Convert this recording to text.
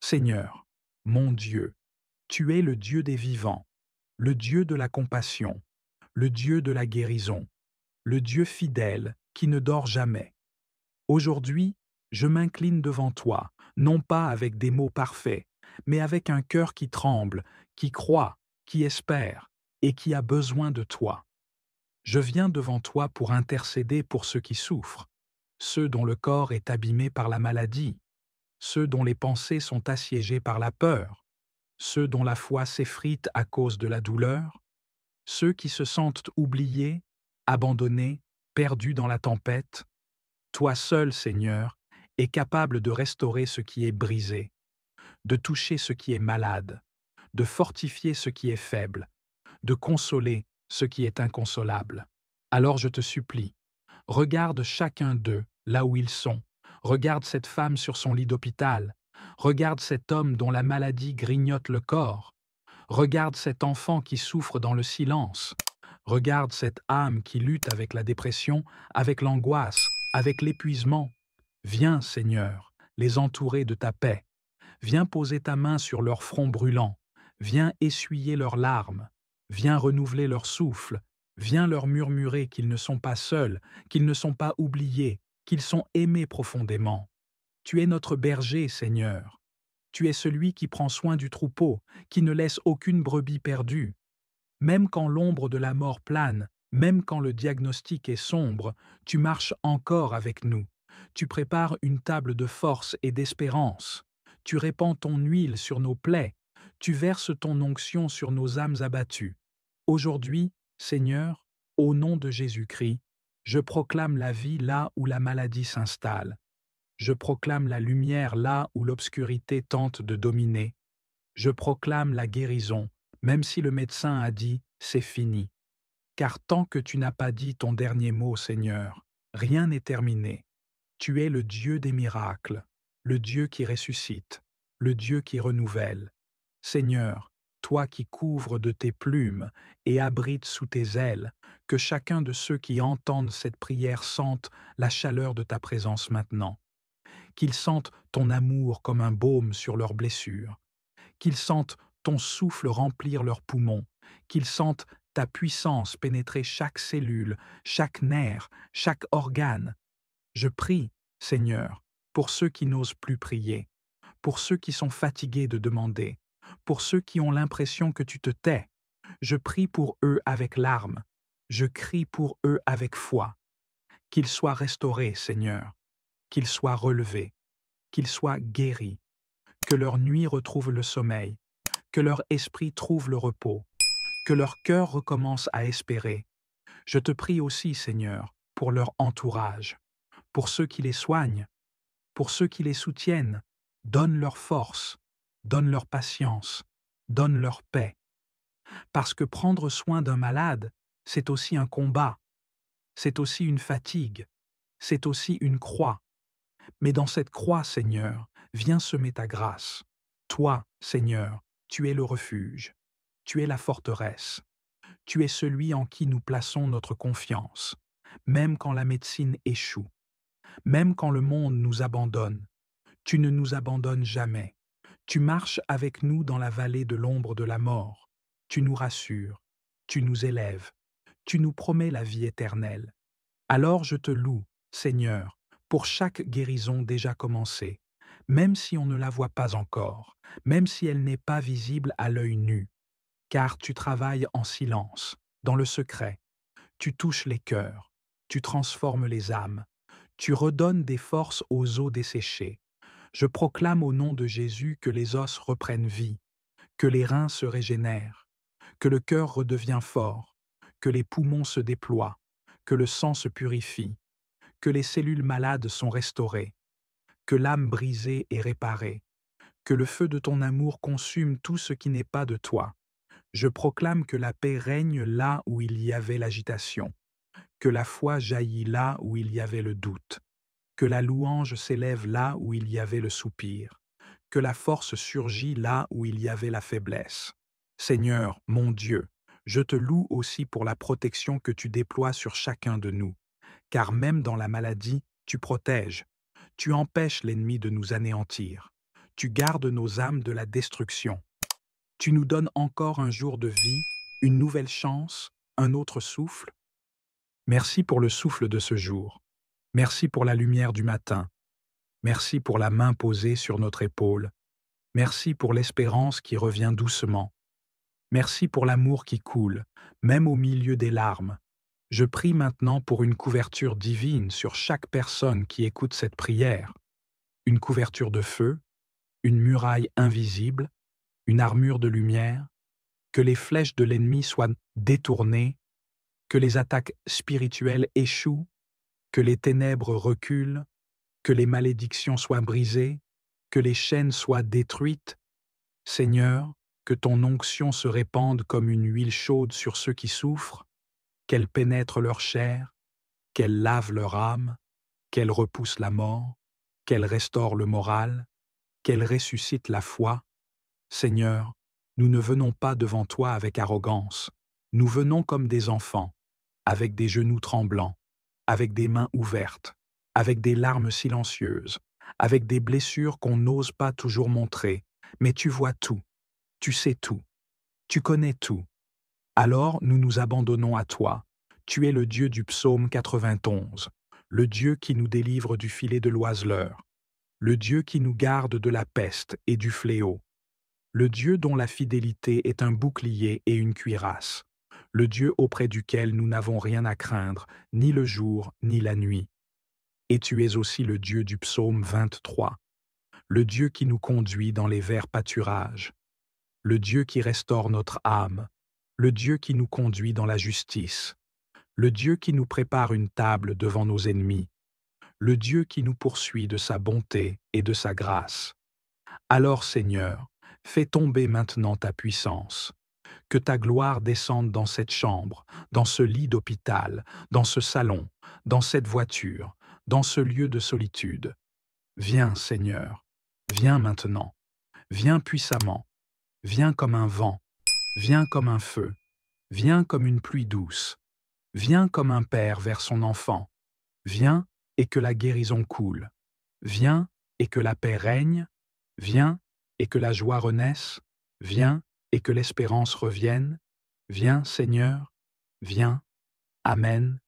Seigneur, mon Dieu, tu es le Dieu des vivants, le Dieu de la compassion, le Dieu de la guérison, le Dieu fidèle qui ne dort jamais. Aujourd'hui, je m'incline devant toi, non pas avec des mots parfaits, mais avec un cœur qui tremble, qui croit, qui espère et qui a besoin de toi. Je viens devant toi pour intercéder pour ceux qui souffrent, ceux dont le corps est abîmé par la maladie, ceux dont les pensées sont assiégées par la peur, ceux dont la foi s'effrite à cause de la douleur, ceux qui se sentent oubliés, abandonnés, perdus dans la tempête. Toi seul, Seigneur, es capable de restaurer ce qui est brisé, de toucher ce qui est malade, de fortifier ce qui est faible, de consoler ce qui est inconsolable. Alors je te supplie, regarde chacun d'eux là où ils sont, regarde cette femme sur son lit d'hôpital, regarde cet homme dont la maladie grignote le corps, regarde cet enfant qui souffre dans le silence, regarde cette âme qui lutte avec la dépression, avec l'angoisse, avec l'épuisement. Viens, Seigneur, les entourer de ta paix. Viens poser ta main sur leur front brûlant. Viens essuyer leurs larmes. Viens renouveler leur souffle. Viens leur murmurer qu'ils ne sont pas seuls, qu'ils ne sont pas oubliés, qu'ils sont aimés profondément. Tu es notre berger, Seigneur. Tu es celui qui prend soin du troupeau, qui ne laisse aucune brebis perdue. Même quand l'ombre de la mort plane, même quand le diagnostic est sombre, tu marches encore avec nous. Tu prépares une table de force et d'espérance. Tu répands ton huile sur nos plaies. Tu verses ton onction sur nos âmes abattues. Aujourd'hui, Seigneur, au nom de Jésus-Christ, je proclame la vie là où la maladie s'installe. Je proclame la lumière là où l'obscurité tente de dominer. Je proclame la guérison, même si le médecin a dit « c'est fini ». Car tant que tu n'as pas dit ton dernier mot, Seigneur, rien n'est terminé. Tu es le Dieu des miracles, le Dieu qui ressuscite, le Dieu qui renouvelle. Seigneur, toi qui couvres de tes plumes et abrites sous tes ailes, que chacun de ceux qui entendent cette prière sente la chaleur de ta présence maintenant. Qu'ils sentent ton amour comme un baume sur leurs blessures. Qu'ils sentent ton souffle remplir leurs poumons, qu'ils sentent ta puissance pénétrer chaque cellule, chaque nerf, chaque organe. Je prie, Seigneur, pour ceux qui n'osent plus prier, pour ceux qui sont fatigués de demander, pour ceux qui ont l'impression que tu te tais. Je prie pour eux avec larmes, je crie pour eux avec foi. Qu'ils soient restaurés, Seigneur, qu'ils soient relevés, qu'ils soient guéris, que leur nuit retrouve le sommeil, que leur esprit trouve le repos, que leur cœur recommence à espérer. Je te prie aussi, Seigneur, pour leur entourage, pour ceux qui les soignent, pour ceux qui les soutiennent. Donne leur force, donne leur patience, donne leur paix. Parce que prendre soin d'un malade, c'est aussi un combat, c'est aussi une fatigue, c'est aussi une croix. Mais dans cette croix, Seigneur, viens semer ta grâce. Toi, Seigneur, tu es le refuge, tu es la forteresse, tu es celui en qui nous plaçons notre confiance, même quand la médecine échoue, même quand le monde nous abandonne. Tu ne nous abandonnes jamais. Tu marches avec nous dans la vallée de l'ombre de la mort. Tu nous rassures, tu nous élèves, tu nous promets la vie éternelle. Alors je te loue, Seigneur, pour chaque guérison déjà commencée, même si on ne la voit pas encore, même si elle n'est pas visible à l'œil nu, car tu travailles en silence, dans le secret. Tu touches les cœurs, tu transformes les âmes, tu redonnes des forces aux os desséchés. Je proclame au nom de Jésus que les os reprennent vie, que les reins se régénèrent, que le cœur redevient fort, que les poumons se déploient, que le sang se purifie, que les cellules malades sont restaurées, que l'âme brisée est réparée, que le feu de ton amour consume tout ce qui n'est pas de toi. Je proclame que la paix règne là où il y avait l'agitation, que la foi jaillit là où il y avait le doute, que la louange s'élève là où il y avait le soupir, que la force surgit là où il y avait la faiblesse. Seigneur, mon Dieu, je te loue aussi pour la protection que tu déploies sur chacun de nous, car même dans la maladie, tu protèges, tu empêches l'ennemi de nous anéantir, Tu gardes nos âmes de la destruction. Tu nous donnes encore un jour de vie, une nouvelle chance, un autre souffle. Merci pour le souffle de ce jour. Merci pour la lumière du matin. Merci pour la main posée sur notre épaule. Merci pour l'espérance qui revient doucement. Merci pour l'amour qui coule, même au milieu des larmes. Je prie maintenant pour une couverture divine sur chaque personne qui écoute cette prière. Une couverture de feu, une muraille invisible, une armure de lumière, que les flèches de l'ennemi soient détournées, que les attaques spirituelles échouent, que les ténèbres reculent, que les malédictions soient brisées, que les chaînes soient détruites. Seigneur, que ton onction se répande comme une huile chaude sur ceux qui souffrent, qu'elle pénètre leur chair, qu'elle lave leur âme, qu'elle repousse la mort, qu'elle restaure le moral, qu'elle ressuscite la foi. Seigneur, nous ne venons pas devant toi avec arrogance, nous venons comme des enfants, avec des genoux tremblants, avec des mains ouvertes, avec des larmes silencieuses, avec des blessures qu'on n'ose pas toujours montrer, mais tu vois tout, tu sais tout, tu connais tout. Alors nous nous abandonnons à toi. Tu es le Dieu du psaume 91, le Dieu qui nous délivre du filet de l'oiseleur, le Dieu qui nous garde de la peste et du fléau, le Dieu dont la fidélité est un bouclier et une cuirasse, le Dieu auprès duquel nous n'avons rien à craindre, ni le jour ni la nuit. Et tu es aussi le Dieu du psaume 23, le Dieu qui nous conduit dans les verts pâturages, le Dieu qui restaure notre âme, le Dieu qui nous conduit dans la justice, le Dieu qui nous prépare une table devant nos ennemis, le Dieu qui nous poursuit de sa bonté et de sa grâce. Alors, Seigneur, fais tomber maintenant ta puissance, que ta gloire descende dans cette chambre, dans ce lit d'hôpital, dans ce salon, dans cette voiture, dans ce lieu de solitude. Viens, Seigneur, viens maintenant, viens puissamment, viens comme un vent, viens comme un feu, viens comme une pluie douce, viens comme un père vers son enfant, viens et que la guérison coule, viens et que la paix règne, viens et que la joie renaisse, viens et que l'espérance revienne, viens Seigneur, viens, Amen,